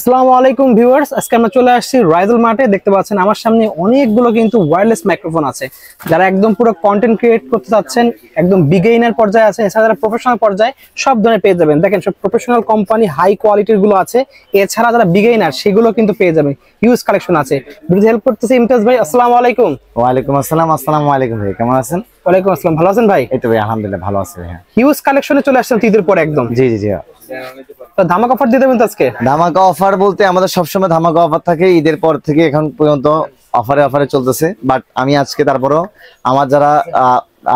আসসালামু আলাইকুম ভিউয়ার্স, আজকে আমরা চলে আসছি রাইজেল মার্টে। দেখতে পাচ্ছেন আমার সামনে অনেকগুলো কিন্তু ওয়্যারলেস মাইক্রোফোন আছে। যারা একদম পুরো কন্টেন্ট ক্রিয়েট করতে চাচ্ছেন, একদম বিগিনার পর্যায়ে আছে, এছাড়া যারা প্রফেশনাল পর্যায়ে, সব ধরনের পেয়ে যাবেন। দেখেন সব প্রফেশনাল কোম্পানি হাই কোয়ালিটির গুলো আছে, এছাড়া যারা বিগিনার সেগুলো কিন্তু পেয়ে যাবেন। হিউজ কালেকশন আছে। ভিডিওতে হেল্প করতেছে ইমতাজ ভাই। আসসালামু আলাইকুম। ওয়ালাইকুম আসসালাম। আসসালামু আলাইকুম ভাই, কেমন আছেন? ওয়ালাইকুম আসসালাম, ভালো আছেন ভাই? এই তো ভাই আলহামদুলিল্লাহ ভালো আছি ভাই। হিউজ কালেকশনে চলে আসছেন ঈদের পরে একদম। জি জি জি। তো ধামাকা অফার দিয়ে দেবেন তো আজকে? ধামাকা অফার বলতে আমাদের সবসময় ধামাকা অফার থাকে, ঈদের পর থেকে এখন পর্যন্ত অফারে চলতেছে। বাট আমি আজকে তারপরও আমার যারা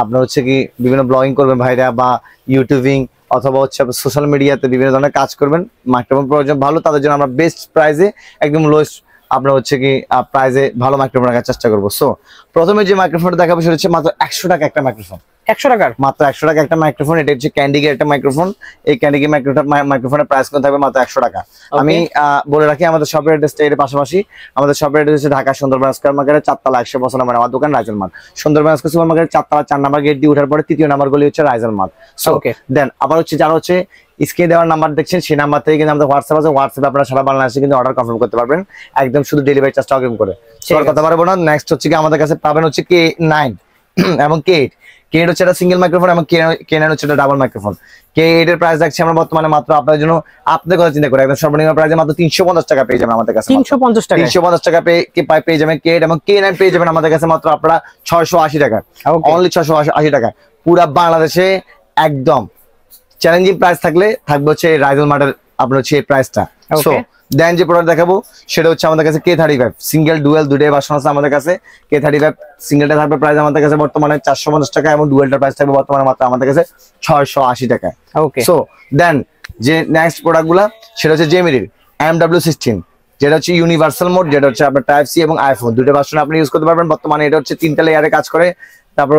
আপনার হচ্ছে কি বিভিন্ন ব্লগিং করবেন ভাইরা, বা ইউটিউবিং অথবা হচ্ছে সোশ্যাল মিডিয়াতে বিভিন্ন ধরনের কাজ করবেন, মাইক্রোফোন প্রয়োজন ভালো, তাদের জন্য আমরা বেস্ট প্রাইসে একদম লোয়েস্ট আপনার হচ্ছে কি প্রাইসে ভালো মাইক্রোফোন রাখার চেষ্টা করবো। সো প্রথমে যে মাইক্রোফোনটা দেখাবো সেটা হচ্ছে মাত্র 100 টাকা একটা মাইক্রোফোন। 100 টাকার? মাত্র 100 টাকা একটা মাইক্রোফোন। এটা হচ্ছে ক্যান্ডিগের একটা মাইক্রোফোন। এই ক্যান্ডিগের মাইক্রোফোনের প্রাইস কত থাকবে? মাত্র 100 টাকা। আমি বলে রাখি আমাদের শপের অ্যাড্রেসটা এর পাশাপাশি আমাদের শপের অ্যাড্রেস হচ্ছে ঢাকা সুন্দরবন স্কয়ার মার্কেটের 4 তলা 105 নম্বর আমার দোকান রাইজেল মার্ট। সুন্দরবন স্কয়ার সুপার মার্কেটের 4 তলা 4 নম্বর গেট দিয়ে ওঠার পরে 3য় নাম্বার গলি হচ্ছে রাইজেল মার্ট। সো দেন আবার হচ্ছে যারা হচ্ছে স্ক্রিনে দেওয়ার নাম্বার দেখছেন সেই নাম্বার থেকে কিন্তু আমাদের হোয়াটসঅ্যাপ আছে, হোয়াটসঅ্যাপে আপনারা সারা বাংলাদেশে কিন্তু অর্ডার কনফার্ম করতে পারবেন একদম শুধু ডেলিভারি চার্জটা অগ্রিম করে। সবার কথা পারবো না। নেক্সট হচ্ছে কি আমাদের কাছে পাবেন হচ্ছে K9 এবং K8 হচ্ছে একটা সিঙ্গেল মাইক্রোফোন এবং K9 হচ্ছে একটা ডাবল মাইক্রোফোন। K8 এর প্রাইস রাখছি আমরা বর্তমানে মাত্র আপনাদের জন্য, আপনাদের কথা চিন্তা করে একদম সর্বনিম্ন প্রাইসে মাত্র 350 টাকা পেয়ে যাবেন আমাদের কাছে। 350 টাকা পেয়ে যাবেন K8 এবং K9 পেয়ে যাবেন আমাদের কাছে মাত্র আপনারা 680 টাকা। অনলি 680 টাকা। পুরা বাংলাদেশে একদম চ্যালেঞ্জিং প্রাইস থাকবে হচ্ছে রাইজেল মার্টের আপনার হচ্ছে এই প্রাইসটা। সো দেন যে প্রোডাক্ট দেখাবো সেটা হচ্ছে আমাদের কাছে K35 সিঙ্গেল ডুয়েল দুটোই ভার্সন আছে আমাদের কাছে। K35 সিঙ্গেলটা থাকবে প্রাইস আমাদের কাছে বর্তমানে 450 টাকা এবং ডুয়েলটার প্রাইস থাকবে বর্তমানে মাত্র আমাদের কাছে 680 টাকা। ওকে, সো দেন যে নেক্সট প্রোডাক্টগুলো সেটা হচ্ছে জেমিরির MW16, যেটা হচ্ছে ইউনিভার্সাল মোড, যেটা হচ্ছে আপনার টাইপ সি এবং আইফোন দুটো ভার্সন আপনি ইউজ করতে পারবেন। বর্তমানে এটা হচ্ছে 3টা লেয়ারে কাজ করে। তারপর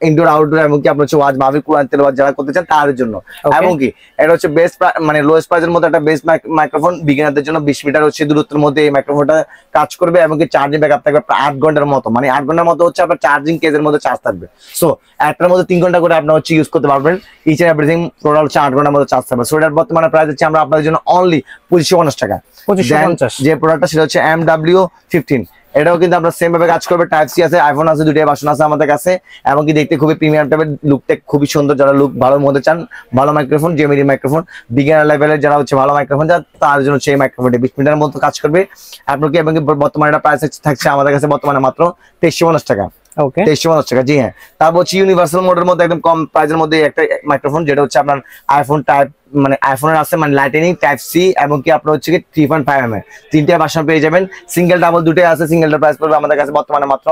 ইনডোর আউটডোর এমনকি আপনার হচ্ছে ওয়াজ মাহফিল কুরআন তেলাওয়াত যারা করতে চান তাদের জন্য। এমনকি এটা হচ্ছে বেস্ট মানে লোয়েস্ট প্রাইসের মধ্যে একটা বেস্ট মাইক্রোফোন বিগিনারদের জন্য। 20 মিটার হচ্ছে দূরত্বের মধ্যে এই মাইক্রোফোনটা কাজ করবে এবং চার্জিং ব্যাকআপ থাকবে 8 ঘন্টার মতো, মানে 8 ঘন্টার মতো হচ্ছে আপনার চার্জিং কেজের মধ্যে চার্জ থাকবে। সো একটার মধ্যে 3 ঘন্টা করে আপনার হচ্ছে ইউজ করতে পারবেন। ইচ এন্ড এভরিথিং টোটাল হচ্ছে 8 ঘন্টার মধ্যে চার্জ থাকবে। সো এটার বর্তমানে প্রাইস হচ্ছে আমরা আপনাদের জন্য অনলি 2550 টাকা। 2550 যে প্রোডাক্টটা সেটা হচ্ছে MW15। এটাও কিন্তু আমরা সেম ভাবে কাজ করবে, টাইপ সি আছে, আইফোন আছে, দুটোই ভার্সন আছে আমাদের কাছে। এমনকি দেখতে খুবই প্রিমিয়াম টাইপের, লুকটা খুবই সুন্দর। যারা লুক ভালোর মধ্যে চান, ভালো মাইক্রোফোন, জেমিরি মাইক্রোফোন, বিগিনার লেভেলের যারা হচ্ছে ভালো মাইক্রোফোন তার জন্য সেই মাইক্রোফোনটি 20 মিনিটের মতো কাজ করবে আপনাকে। এবং বর্তমানে এটা প্রাইস থাকছে আমাদের কাছে বর্তমানে মাত্র 2350 টাকা। 2350 টাকা, জি হ্যাঁ। তারপর হচ্ছে ইউনিভার্সাল মোডের মধ্যে একদম কম প্রাইসের মধ্যে একটা মাইক্রোফোন, যেটা হচ্ছে আপনার আইফোন টাইপ মানে আইফোনের আছে মানে লাইটেনিং টাইপ সি এবং কি আপনার হচ্ছে কি 3.5 mm 3টে ভার্সন পেয়ে যাবেন। সিঙ্গেল ডাবল দুটোই আছে। সিঙ্গেলটার প্রাইস পড়বে আমাদের কাছে বর্তমানে মাত্র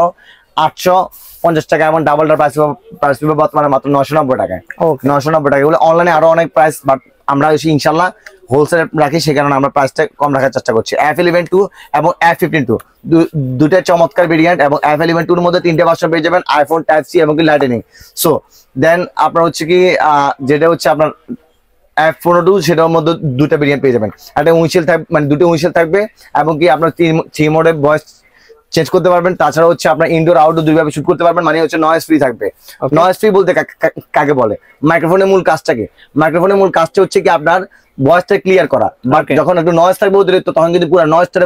850 টাকা এবং ডাবলটার প্রাইস পড়বে বর্তমানে মাত্র 990 টাকায়। 990 টাকা। এগুলো অনলাইনে আরো অনেক প্রাইস, বাট আমরা ইনশাল্লাহ হোলসেল রাখি, সে কারণে আমরা প্রাইসটা কম রাখার চেষ্টা করছি। F11 2 এবং F15 2 দুটো চমৎকার ভেরিয়েন্ট এবং F11 2 এর মধ্যে 3টে ভার্সন পেয়ে যাবেন, আইফোন টাইপ সি এবং কি লাইটেনিং। সো দেন আপনার হচ্ছে কি যেটা হচ্ছে আপনার F12 সেটার মধ্যে দুটো ভেরিয়েন্ট পেয়ে যাবেন। একটা উইন্ডশিল্ড থাকবে, মানে দুটো উইন্ডশিল্ড থাকবে এবং কি আপনার 3 মোডে ভয়েস চেঞ্জ করতে পারবেন। তাছাড়া হচ্ছে আপনার ইনডোর আউটডোর দুইভাবে শুট করতে পারবেন, মানে হচ্ছে নয়েজ ফ্রি থাকবে। নয়েজ ফ্রি বলতে কাকে বলে? মাইক্রোফোনের মূল কাজটাকে, মাইক্রোফোনের মূল কাজটা হচ্ছে কি আপনার ভয়েসটা ক্লিয়ার করা। বাট যখন একটু নয়েজ থাকবে অতিরিক্ত তখন কিন্তু পুরো নয়েজটা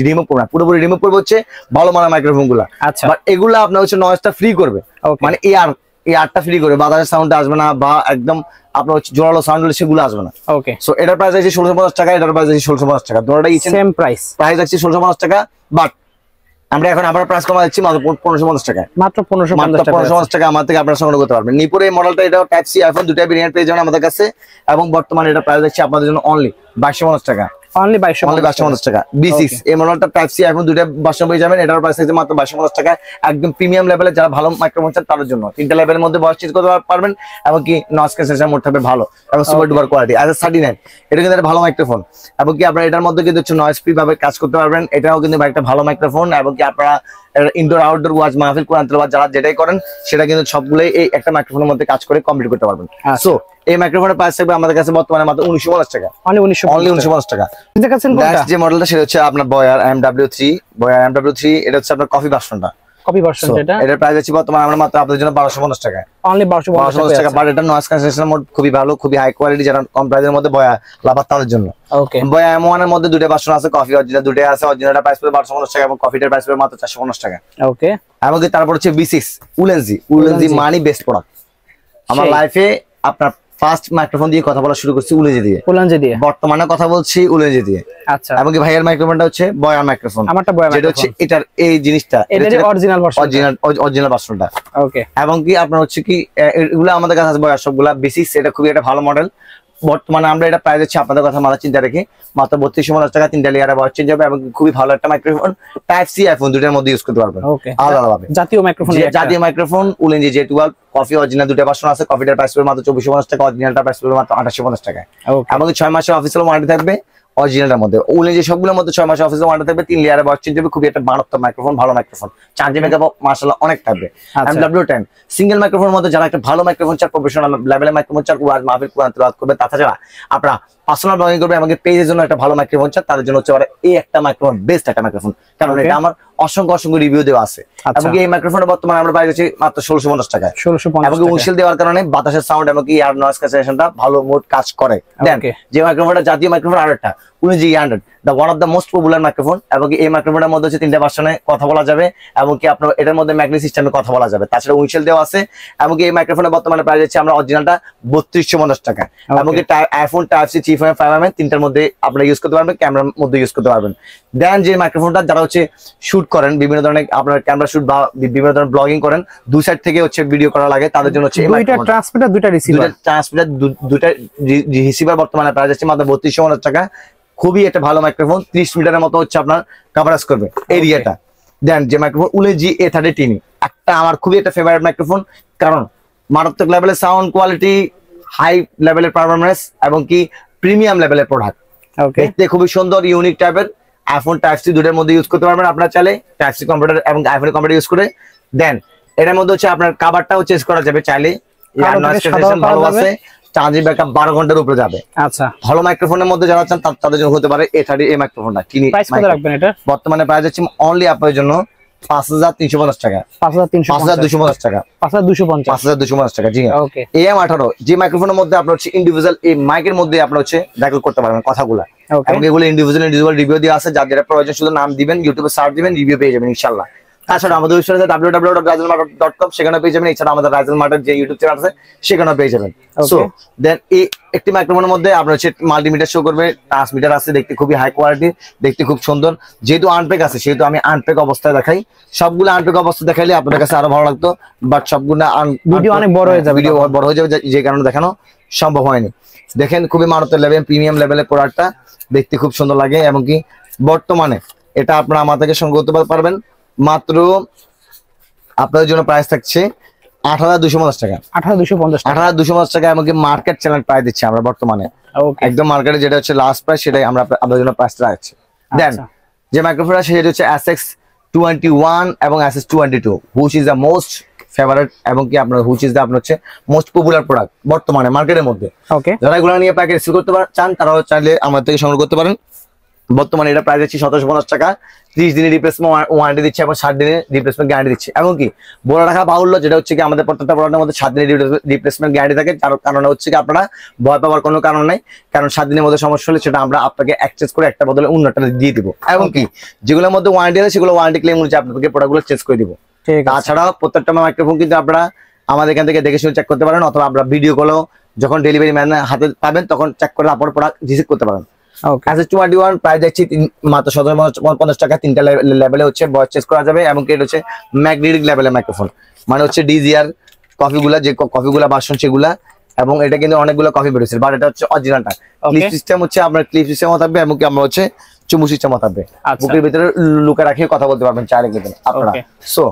রিমুভ করবে, পুরোপুরি রিমুভ করবে হচ্ছে ভালো মানের মাইক্রোফোন গুলা। বাট এগুলা আপনার হচ্ছে নয়েজটা ফ্রি করবে, মানে এয়ারটা ফ্রি করবে, বাতাসের সাউন্ড আসবে না বা একদম আপনার হচ্ছে জোরালো সাউন্ড হলে সেগুলো আসবে না। ওকে, সো এটার প্রাইস আছে 1650 টাকা, এটার প্রাইস আছে 1650 টাকা। দুটোটাই সেম প্রাইস আছে 1650 টাকা। বাট আমরা এখন আবার প্রাইস কমা দিচ্ছি মাত্র 1550 টাকা। মাত্র 1550 টাকা আমার থেকে আপনারা সংগ্রহ করতে পারবেন। নিপুর এই মডেলটা, এটা টাইপ সি আইফোন দুটোই ভেরিয়েন্ট পেয়ে যাবেন আমাদের কাছে এবং বর্তমানে এটা প্রাইস আছে আপনাদের জন্য অনলি 2250 টাকা। অনলি 2250 টাকা। B6 এই মডেলটা টাইপ সি আইফোন দুটো ভার্সন পেয়ে যাবেন। এটার প্রাইস আছে মাত্র 2250 টাকা। একদম প্রিমিয়াম লেভেলে যারা ভালো মাইক্রোফোন চান তাদের জন্য 3টা লেভেলের মধ্যে ভয়েস চেঞ্জ করতে পারবেন এবং কি নয়েজ ক্যান্সেলেশন মোড থাকবে ভালো এবং সুপার ডুপার কোয়ালিটি। আর 39 এটা কিন্তু একটা ভালো মাইক্রোফোন এবং কি আপনারা এটার মধ্যে কিন্তু হচ্ছে নয়েজ ফ্রি ভাবে কাজ করতে পারবেন। এটাও কিন্তু একটা ভালো মাইক্রোফোন এবং কি আপনারা ইনডোর আউটডোর ওয়াজ মাহফিল কুরআন তেলাওয়াত যারা যেটাই করেন সেটা কিন্তু সবগুলোই এই একটা মাইক্রোফোনের মধ্যে কাজ করে কমপ্লিট করতে পারবেন। সো এই মাইক্রোফোনের প্রাইস থাকবে আমাদের কাছে বর্তমানে মাত্র 1950 টাকা। অনলি 1950 টাকা। যে মডেলটা সেটা হচ্ছে আপনার বয়ার MW3 এটা হচ্ছে আপনার কফি ভার্সনটা। কপি ভার্সন এটা এটার প্রাইস আছে বর্তমানে আমরা মাত্র আপনাদের জন্য 1250 টাকা, অনলি 1250 টাকা। বাট এটা নয়েজ ক্যান্সেলেশন মোড খুবই ভালো, খুবই হাই কোয়ালিটি, যারা কম প্রাইসের মধ্যে বয়া লাভার তাদের জন্য। ওকে, বয়া M1 এর মধ্যে দুটো ভার্সন আছে, কফি অরিজিনাল দুটোই আছে। অরিজিনালটা প্রাইস পড়বে 1250 টাকা এবং কফিটার প্রাইস পড়বে মাত্র 450 টাকা। ওকে, এবং তারপর হচ্ছে V6 উলেনজি মানি বেস্ট প্রোডাক্ট। আমার লাইফে আপনার ফার্স্ট মাইক্রোফোন দিয়ে কথা বলা শুরু করছি উলেনজি দিয়ে, বর্তমানে কথা বলছি উলেনজি দিয়ে। আচ্ছা, এবং ভাইয়ের মাইক্রোফোনটা হচ্ছে বয়ার মাইক্রোফোন, আমারটা বয়ার যেটা হচ্ছে মাইক্রোফোন, এটার এই জিনিসটা এটার অরিজিনাল ভার্সনটা। ওকে, এবং কি আপনার হচ্ছে কি এগুলো আমাদের কাছে আছে বয়ার সবগুলা বেসিক্স, এটা খুবই একটা ভালো মডেল। বর্তমানে আমরা এটা প্রাইস হচ্ছে আপনাদের কথা মাথা চিন্তা রেখে মাত্র 3250 টাকা, 3টা লেয়ারে বয়স চেঞ্জ হবে এবং খুবই ভালো একটা মাইক্রোফোন। টাইপ সি আইফোন দুটোর মধ্যে ইউজ করতে পারবেন আলাদাভাবে। জাতীয় মাইক্রোফোন উলেনজি J12 কফি অরিজিনাল দুটো ভার্সন আছে। কফিটার প্রাইস পড়বে মাত্র 2450 টাকা, অরিজিনালটার প্রাইস পড়বে মাত্র 2850 টাকা। এবং 6 মাসের অফিসিয়াল ওয়ারেন্টি থাকবে অরিজিনালটার মধ্যে। উলেনজি সবগুলোর মধ্যে 6 মাসের অফিসিয়াল ওয়ারেন্টি থাকবে, 3 লেয়ারে বয়স চেঞ্জ হবে। খুবই একটা মারাত্মক মাইক্রোফোন, ভালো মাইক্রোফোন। চার্জিং ব্যাকআপ মাশাআল্লাহ অনেক থাকবে। MW10 সিঙ্গেল মাইক্রোফোনের মধ্যে যারা একটা ভালো মাইক্রোফোন চান, প্রফেশনাল লেভেলের মাইক্রোফোন চান, ওয়াজ মাহফিল কোরআন তেলাওয়াত করবে, তাছাড়া আপনারা পার্সোনাল ব্লগিং করবে, আমাকে পেজের জন্য একটা ভালো মাইক্রোফোন চান, তাদের জন্য হচ্ছে এই একটা মাইক্রোফোন বেস্ট একটা মাইক্রোফোন। কারণ এটা আমার অসংখ্য রিভিউ দেওয়া আছে। এবং এই মাইক্রোফোনের বর্তমানে আমরা পাই যাচ্ছি মাত্র 1650 টাকায়। এবং উইন্ডশিল্ড দেওয়ার কারণে বাতাসের সাউন্ড এবং কি এয়ার নয়েজ ক্যান্সেলেশনটা ভালো মোড কাজ করে। দেন যে মাইক্রোফোনটা জাতীয় মাইক্রোফোন আরেকটা Ulanzi E100, the one of the most popular microphone. এবং এই মাইক্রোফোনের মধ্যে হচ্ছে 3টা ভার্সনে কথা বলা যাবে এবং কি আপনার এটার মধ্যে ম্যাগনেট সিস্টেমে কথা বলা যাবে, তাছাড়া উইন্ডশিল্ড দেওয়া আছে। এবং এই মাইক্রোফোনের বর্তমানে প্রাইস হচ্ছে আমরা অরিজিনালটা 3250 টাকা। এবং কি আইফোন টাইপ সি 3.5mm 3টার মধ্যে আপনারা ইউজ করতে পারবেন, ক্যামেরার মধ্যে ইউজ করতে পারবেন। দেন যে মাইক্রোফোনটা যারা হচ্ছে শুট করেন, বিভিন্ন ধরনের আপনার ক্যামেরা শুট বা বিভিন্ন ধরনের ব্লগিং করেন, দুই সাইড থেকে হচ্ছে ভিডিও করা লাগে, তাদের জন্য হচ্ছে দুইটা ট্রান্সমিটার দুইটা রিসিভার বর্তমানে প্রাইস হচ্ছে মাত্র 3250 টাকা। খুবই একটা ভালো মাইক্রোফোন, 30 মিটারের মতো হচ্ছে আপনার কভারেজ করবে এরিয়াটা। দেন যে মাইক্রোফোন উলেনজি A30 একটা আমার খুবই একটা ফেভারিট মাইক্রোফোন, কারণ মারাত্মক লেভেলের সাউন্ড কোয়ালিটি, হাই লেভেলের পারফরম্যান্স এবং কি প্রিমিয়াম লেভেলের প্রোডাক্ট। দেখতে খুবই সুন্দর, ইউনিক টাইপের। আইফোন টাইপ সি দুটোর মধ্যে ইউজ করতে পারবেন আপনারা চাইলে, টাইপ সি কম্পিউটার এবং আইফোন কম্পিউটার ইউজ করে। দেন এটার মধ্যে হচ্ছে আপনার কভারটাও চেঞ্জ করা যাবে চাইলে, ভালো আছে। চার্জিং ব্যাকআপ 12 ঘন্টার উপরে যাবে। আচ্ছা, ভালো মাইক্রোফোনের মধ্যে যারা চান তাদের জন্য হতে পারে A30 এই মাইক্রোফোনটা। প্রাইস কত রাখবেন এটা? বর্তমানে প্রাইস হচ্ছে অনলি আপনাদের জন্য 5350 টাকা, 5250 টাকা, 5250 টাকা। জি ওকে, AM18 যে মাইক্রোফোনের মধ্যে আপনার হচ্ছে ইন্ডিভিজুয়াল এই মাইকের মধ্যে আপনার হচ্ছে রেকর্ড করতে পারবেন কথাগুলো। এবং এগুলো ইন্ডিভিজুয়াল রিভিউ দেওয়া আছে, যার যেটা প্রয়োজন শুধু নাম দিবেন, ইউটিউবে সার্চ দিবেন, রিভিউ পেয়ে যাবেন ইনশাআল্লাহ। তাছাড়া আমাদের ওয়েবসাইট আছে www.razelmart.com, সেখানে পেয়ে যাবেন। এছাড়া আমাদের রাইজেল মার্টের যে ইউটিউব চ্যানেল আছে সেখানেও পেয়ে যাবেন। সো দেন এই একটি মাইক্রোফোনের মধ্যে আপনার হচ্ছে মাল্টিমিটার শো করবে, ট্রান্সমিটার আছে, দেখতে খুবই হাই কোয়ালিটি, দেখতে খুব সুন্দর। যেহেতু আনপ্যাক আছে সেহেতু আমি আনপ্যাক অবস্থায় দেখাই, সবগুলো আনপ্যাক অবস্থায় দেখাইলে আপনাদের কাছে আরো ভালো লাগতো, বাট সবগুলো ভিডিও অনেক বড় হয়ে যাবে, যে কারণে দেখানো সম্ভব হয়নি। দেখেন খুবই মারাত্মক লেভেল, প্রিমিয়াম লেভেলের প্রোডাক্টটা, দেখতে খুব সুন্দর লাগে। এবং কি বর্তমানে এটা আপনারা আমার থেকে সংগ্রহ করতে পারবেন মাত্র আপনাদের জন্য প্রাইস থাকছে 8250 টাকা। 8250 টাকা। এমনকি মার্কেট চ্যানেল প্রাইস দিচ্ছি আমরা বর্তমানে, একদম মার্কেটে যেটা হচ্ছে লাস্ট প্রাইস, সেটাই আমরা আপনাদের জন্য প্রাইসটা রাখছি। দেন যে মাইক্রোফোন আছে সেটা হচ্ছে SX21 এবং SS22, which is the most favourite এবং কি আপনার হুইচ ইজ দ্য আপনার হচ্ছে মোস্ট পপুলার প্রোডাক্ট বর্তমানে মার্কেটের মধ্যে। যারা এগুলো নিয়ে প্যাকেজ সেল করতে চান তারাও চাইলে আমাদের থেকে সংগ্রহ করতে পারেন। বর্তমানে এটা প্রাইস হচ্ছে 1750 টাকা। 30 দিনের রিপ্লেসমেন্ট ওয়ারেন্টি দিচ্ছে এবং 60 দিনের রিপ্লেসমেন্ট গ্যারান্টি দিচ্ছে। এবং কি বলে রাখা বাহুল্য, যেটা হচ্ছে কি আমাদের প্রত্যেকটা প্রোডাক্টের মধ্যে 7 দিনের রিপ্লেসমেন্ট গ্যারান্টি থাকে। তার কারণে হচ্ছে কি আপনারা ভয় পাওয়ার কোনো কারণ নাই, কারণ 7 দিনের মধ্যে সমস্যা হলে সেটা আমরা আপনাকে এক্সচেঞ্জ করে একটা বদলে অন্যটা দিয়ে দিব। এবং কি যেগুলোর মধ্যে ওয়ারেন্টি আছে সেগুলো ওয়ারেন্টি ক্লেম অনুযায়ী আপনাদেরকে প্রোডাক্টগুলো চেঞ্জ করে দিব। তাছাড়াও প্রত্যেকটা মাইক্রোফোন কিন্তু আপনারা আমাদের এখান থেকে দেখে শুনে চেক করতে পারেন, অথবা আমরা ভিডিও কলও যখন ডেলিভারি ম্যান হাতে পাবেন তখন চেক করে আপনার প্রোডাক্ট রিসিভ করতে পারেন। SS21 প্রাইস যাচ্ছে মাত্র 1750 টাকা। 3টা লেভেলে হচ্ছে ভয়েস চেঞ্জ করা যাবে এবং এটা হচ্ছে ম্যাগনেটিক লেভেলের মাইক্রোফোন, মানে হচ্ছে DJR কপিগুলা, যে কপিগুলা ভার্সন সেগুলা। এবং এটা কিন্তু অনেকগুলো কপি বেরোচ্ছে, বাট এটা হচ্ছে অরিজিনালটা। ক্লিপ সিস্টেম হচ্ছে আপনার ক্লিপ সিস্টেমও থাকবে এবং কি আমরা হচ্ছে চুমু সিস্টেমও থাকবে, বুকের ভিতরে লুকা রাখিয়ে কথা বলতে পারবেন চাইলে কিন্তু আপনারা। সো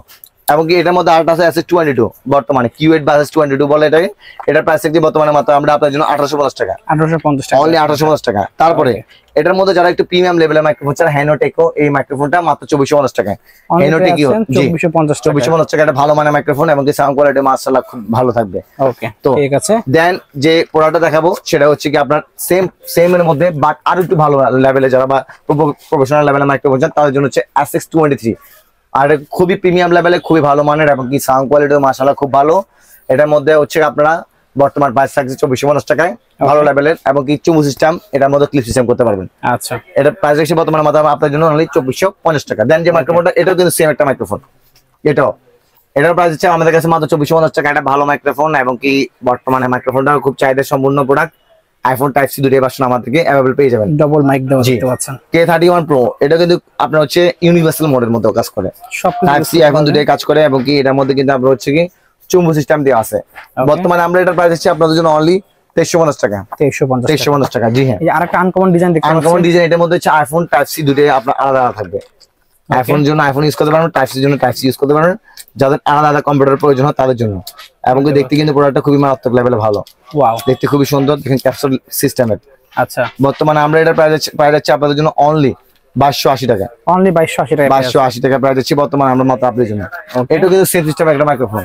এবং কি এটার মধ্যে আরেকটা আছে SS22, বর্তমানে Q8 বা SS22 বলে এটাকে। এটার প্রাইস থাকছে বর্তমানে মাত্র আমরা আপনাদের জন্য 1850 টাকা, 1850 টাকা, অনলি 1850 টাকা। তারপরে এটার মধ্যে যারা একটু প্রিমিয়াম লেভেলের মাইক্রোফোন চান, হ্যানোটেকো এই মাইক্রোফোনটা মাত্র 2450 টাকা। হ্যানোটেকো 2450 টাকা, এটা ভালো মানের মাইক্রোফোন এবং কি সাউন্ড কোয়ালিটি মাশাআল্লাহ খুব ভালো থাকবে। ওকে, তো ঠিক আছে। দেন যে প্রোডাক্টটা দেখাবো সেটা হচ্ছে কি আপনার সেম এর মধ্যে বাট আরো একটু ভালো লেভেলে যারা বা প্রফেশনাল লেভেলের মাইক্রোফোন চান তাদের জন্য হচ্ছে SX23। আর খুবই প্রিমিয়াম লেভেলে, খুবই ভালো মানের এবং কি সাউন্ড কোয়ালিটিও মাশাআল্লাহ খুব ভালো। এটার মধ্যে হচ্ছে আপনারা বর্তমান প্রাইস থাকছে 2450 টাকায়, ভালো লেভেলের এবং কি চুমু সিস্টেম, এটার মধ্যে ক্লিপ সিস্টেম করতে পারবেন। আচ্ছা, এটা প্রাইস রাখছি বর্তমানে মাত্র আপনার জন্য অনলি 2450 টাকা। দেন যে মাইক্রোফোনটা, এটাও কিন্তু সেম একটা মাইক্রোফোন, এটার প্রাইস হচ্ছে আমাদের কাছে মাত্র 2450 টাকা। এটা ভালো মাইক্রোফোন এবং কি বর্তমানে মাইক্রোফোনটা খুব চাহিদা সম্পূর্ণ প্রোডাক্ট। আইফোন টাইপ সি দুটোই ভার্সন আমাদের থেকে अवेलेबल পেয়ে যাবেন। ডাবল মাইক দেওয়া দেখতে পাচ্ছেন। K31 Pro এটা কিন্তু আপনার হচ্ছে ইউনিভার্সাল মোডের মধ্যে কাজ করে, সব টাইপ সি এখন দুটোই কাজ করে এবং কি এটার মধ্যে কিন্তু আপনার হচ্ছে কি চুম্বক সিস্টেম দেওয়া আছে। বর্তমানে আমরা এটার প্রাইস হচ্ছে আপনাদের জন্য অনলি 2350 টাকা। 2350 টাকা, জি হ্যাঁ। এই আরেকটা আনকমন ডিজাইন দেখতে পাচ্ছেন। আনকমন ডিজাইন, এটার মধ্যে হচ্ছে আইফোন টাইপ সি দুটোই আপনার আলাদা থাকবে। আইফোন জন্য আইফোন ইউজ করতে পারবেন, টাইপ সি জন্য টাইপ সি ইউজ করতে পারবেন, যাদের আলাদা আলাদা কম্পিউটার প্রয়োজন হয় তাদের জন্য। এবং কি দেখতে কিন্তু প্রোডাক্টটা খুবই মারাত্মক লেভেলে ভালো, ওয়াও, দেখতে খুবই সুন্দর, দেখেন ক্যাপসুল সিস্টেমের। আচ্ছা, বর্তমানে আমরা এটার প্রাইস হচ্ছে আপনাদের জন্য অনলি 2280 টাকা। অনলি 2280 টাকা, 2280 টাকা প্রাইস হচ্ছে বর্তমানে আমরা মাত্র আপনাদের জন্য। এটা কিন্তু সেম সিস্টেম একটা মাইক্রোফোন।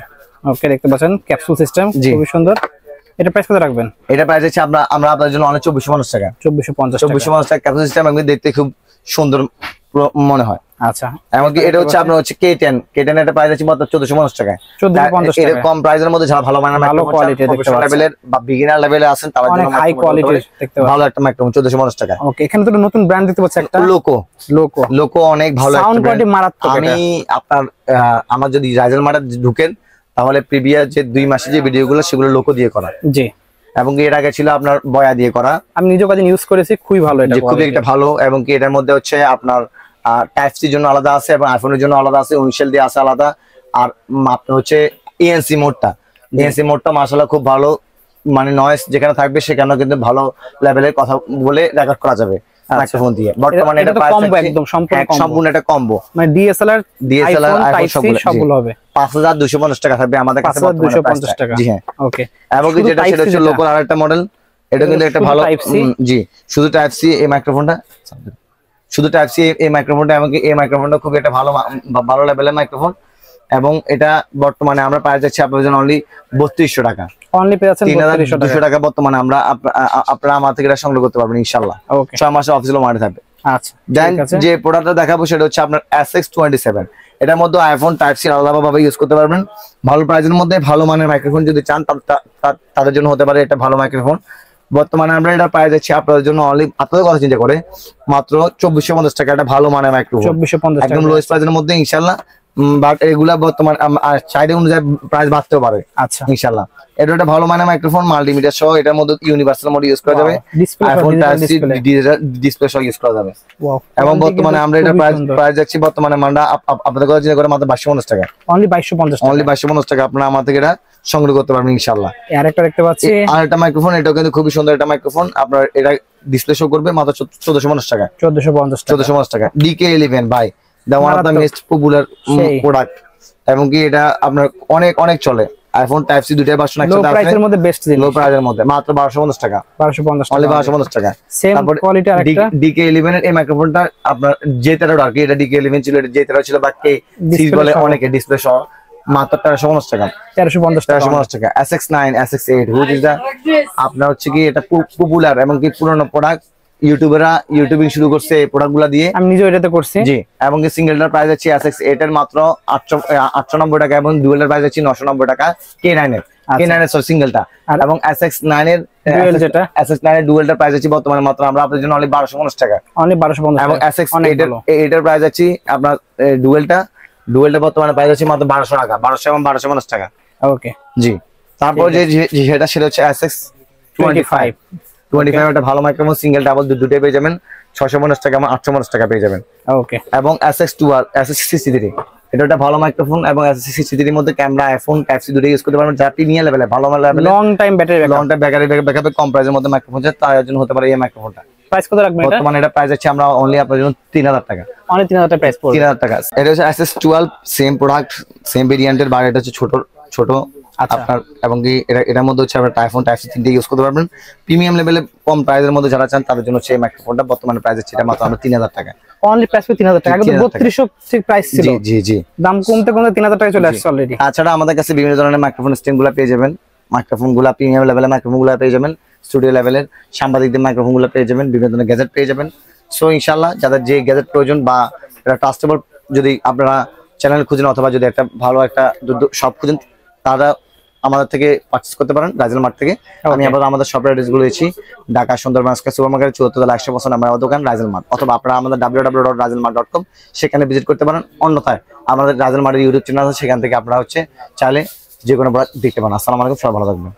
ওকে, দেখতে পাচ্ছেন ক্যাপসুল সিস্টেম, খুবই সুন্দর। এটা প্রাইস কত রাখবেন? এটা প্রাইস হচ্ছে আমরা আপনাদের জন্য অনলি 2450 টাকা। 2450 টাকা ক্যাপসুল সিস্টেম, এবং দেখতে খুব সুন্দর মনে হয়। আচ্ছা, এমনকি এটা হচ্ছে আপনার হচ্ছে K10 এটা প্রাইস আছে মাত্র 1450 টাকায়। 1450 টাকা, এরকম প্রাইসের মধ্যে যারা ভালো মানের ভালো কোয়ালিটি দেখতে পাচ্ছেন লেভেলের বা বিগিনার লেভেলে আছেন তাদের জন্য হাই কোয়ালিটির দেখতে পাচ্ছেন ভালো একটা মাইক্রোফোন 1450 টাকা। ওকে, এখানে তো নতুন ব্র্যান্ড দেখতে পাচ্ছি একটা লোকো অনেক ভালো একটা সাউন্ড কোয়ালিটি মারাত্মক। আমি আপনার আমার যদি রাইজেল মার্টে ঢুকেন তাহলে প্রিভিয়াস যে 2 মাসে যে ভিডিওগুলো সেগুলো লোকো দিয়ে করা, জি, এবং এর আগে ছিল আপনার বয়া দিয়ে করা। আমি নিজেও কাজে ইউজ করেছি, খুবই ভালো, এটা খুবই একটা ভালো। এবং কি এটার মধ্যে হচ্ছে আপনার টাইপ সি জন্য আলাদা আছে এবং আইফোনের জন্য আলাদা আছে, উইনশেল দিয়ে আছে আলাদা। আর আপনার হচ্ছে এএনসি মোডটা মাশাআল্লাহ খুব ভালো, মানে নয়েজ যেখানে থাকবে সেখানে কিন্তু ভালো লেভেলের কথা বলে রেকর্ড করা যাবে মাইক্রোফোন দিয়ে। বর্তমানে এটা কম্বো, একদম সম্পূর্ণ একটা কম্বো, মানে ডিএসএলআর আইফোন সবগুলো হবে 5250 টাকা থাকবে আমাদের কাছে 5250 টাকা, জি হ্যাঁ। ওকে, এবং যেটা সেটা হচ্ছে লোকাল আরেকটা মডেল, এটা কিন্তু একটা ভালো, জি শুধু টাইপ সি এই মাইক্রোফোনটা, শুধু টাইপ সি এই মাইক্রোফোনটা, এবং এই মাইক্রোফোনটা খুব একটা ভালো লেভেলের মাইক্রোফোন। এবং এটা বর্তমানে আমরা পাওয়া যাচ্ছে আপনাদের জন্য অনলি 3200 টাকা, অনলি পেয়ে যাচ্ছেন 3200 টাকা। বর্তমানে আমরা আপনারা আমার থেকে এটা সংগ্রহ করতে পারবেন ইনশাআল্লাহ। 6 মাসে অফিসিয়াল মার্কেটে থাকবে। আচ্ছা, দেন যে প্রোডাক্টটা দেখাবো সেটা হচ্ছে আপনার SX27। এটার মধ্যে আইফোন টাইপ সি আলাদাভাবে ইউজ করতে পারবেন, ভালো প্রাইসের মধ্যে ভালো মানের মাইক্রোফোন যদি চান তাদের জন্য হতে পারে এটা ভালো মাইক্রোফোন। বর্তমানে আমরা এটা পাওয়া যাচ্ছে আপনাদের জন্য অনলি, আপনাদের কথা চিন্তা করে মাত্র 2450 টাকা। এটা ভালো মানের মাইক্রোফোন, 2450 একদম লোয়েস্ট প্রাইসের মধ্যে ইনশাআল্লাহ। বাট এগুলা বর্তমান চাইলে অনুযায়ী প্রাইস বাড়তেও পারে, আচ্ছা ইনশাআল্লাহ। এটা একটা ভালো মানের মাইক্রোফোন, মাল্টিমিডিয়া সহ, এটার মধ্যে ইউনিভার্সাল মোড ইউজ করা যাবে, আইফোন টাইপ সি ডিসপ্লে সহ ইউজ করা যাবে। এবং বর্তমানে আমরা এটা প্রাইস যাচ্ছি বর্তমানে আমরা আপনাদের কথা চিন্তা করে মাত্র 2250 টাকা, অনলি 2250 টাকা। আপনারা আমার থেকে এটা সংগ্রহ করতে পারবেন ইনশাআল্লাহ। আরেকটা দেখতে পাচ্ছি, আরেকটা মাইক্রোফোন, এটাও কিন্তু খুবই সুন্দর একটা মাইক্রোফোন। আপনার এটা ডিসপ্লে শো করবে মাত্র 1450 টাকা, 1450 টাকা। DK11 ভাই, the one of the most popular product, এবং কি এটা আপনার অনেক চলে। আইফোন টাইপ সি দুইটা ভার্সন একসাথে আছে, লো প্রাইসের মধ্যে বেস্ট জিনিস, লো প্রাইসের মধ্যে মাত্র 1250 টাকা, 1250 টাকা। সেম কোয়ালিটি আরেকটা DK11 এর এই মাইক্রোফোনটা আপনার J13 আর কি, এটা DK11 ছিল, এটা J13 ছিল, বাকি সিরিজ বলে অনেকে, ডিসপ্লে সহ মাত্র 1350 টাকা, 1350 টাকা। SX9 SX8 which is the আপনার হচ্ছে কি এটা পপুলার এবং কি পুরনো প্রোডাক্ট, ইউটিউবাররা ইউটিউবিং শুরু করছে এই প্রোডাক্টগুলো দিয়ে, আমি নিজেও এটাতে করছি, জি। এবং কি সিঙ্গেলটার প্রাইস আছে SX8 এর মাত্র 890 টাকা, এবং ডুয়েলের প্রাইস আছে 990 টাকা। K9 এর সিঙ্গেলটা, এবং SX9 এর ডুয়েল, যেটা SX9 এর ডুয়েলটার প্রাইস আছে বর্তমানে মাত্র আমরা আপনাদের জন্য অনলি 1250 টাকা, অনলি 1250 টাকা। এবং SX8 এর প্রাইস আছে আপনার ডুয়েলটা বর্তমানে প্রাইস আছে মাত্র 1200 টাকা, 1200 এবং 1250 টাকা, ওকে জি। তারপর যে সেটা হচ্ছে SX25 একটা ভালো মাইক্রোফোন, সিঙ্গেল ডাবল দুটোই পেয়ে যাবেন 650 টাকা এবং 850 টাকা পেয়ে যাবেন, ওকে। এবং SX63 এটা একটা ভালো মাইক্রোফোন, এবং SX63 এর মধ্যে ক্যামেরা, আইফোন টাইপ সি দুটোই ইউজ করতে পারবেন, যা প্রিমিয়াম লেভেলে ভালো লেভেলে, লং টাইম ব্যাটারি ব্যাকআপ কম প্রাইসের মধ্যে মাইক্রোফোন, তার জন্য হতে পারে এই মাইক্রোফোনটা। প্রাইস কত রাখবেন এটা? বর্তমানে এটা প্রাইস আছে আমরা অনলি আপনাদের জন্য 3000 টাকা, অনলি 3000 টাকা প্রাইস পড়বে, 3000 টাকা। এটা হচ্ছে SS12 সেম প্রোডাক্ট, সেম ভেরিয়েন্টের, বাট এটা হচ্ছে ছোট আপনার, এবং কি এটার মধ্যে হচ্ছে আপনার আইফোন টাইপ সি তিনটে ইউজ করতে পারবেন। প্রিমিয়াম লেভেলে কম প্রাইসের মধ্যে যারা চান তাদের জন্য সেই মাইক্রোফোনটা বর্তমানে প্রাইস আছে এটা মাত্র আমরা 3000 টাকা, অনলি প্রাইস 3000 টাকা। আগে 3200 প্রাইস ছিল, জি দাম কমতে 3000 টাকা চলে আসছে অলরেডি। তাছাড়া আমাদের কাছে বিভিন্ন ধরনের মাইক্রোফোন স্ট্যান্ডগুলো পেয়ে যাবেন, মাইক্রোফোনগুলো প্রিমিয়াম লেভেলের মাইক্রোফোনগুলো পেয়ে যাবেন, স্টুডিও লেভেলের সাংবাদিকদের মাইক্রোফোনগুলো পেয়ে যাবেন, বিভিন্ন ধরনের গ্যাজেট পেয়ে যাবেন। সো ইনশাআল্লাহ যাদের যে গ্যাজেট প্রয়োজন বা এটা ট্রাস্টেবল যদি আপনারা চ্যানেল খুঁজেন অথবা যদি একটা ভালো একটা শপ খুঁজেন তারা আমাদের থেকে পারচেজ করতে পারেন রাইজেল মার্ট থেকে। আমি আবার আমাদের শপের অ্যাড্রেস গুলো দিচ্ছি, Dhaka Sundarban square super market 74/100% আমার দোকান রাইজেল মার্ট, অথবা আপনারা আমাদের www.raizelmart.com সেখানে ভিজিট করতে পারেন। অন্যথায় আমাদের রাইজেল মার্টের ইউটিউব চ্যানেল আছে, সেখান থেকে আপনারা চাইলে যে কোনো প্রোডাক্ট দেখতে পারেন। আসসালামু আলাইকুম, সবাই ভালো থাকবেন।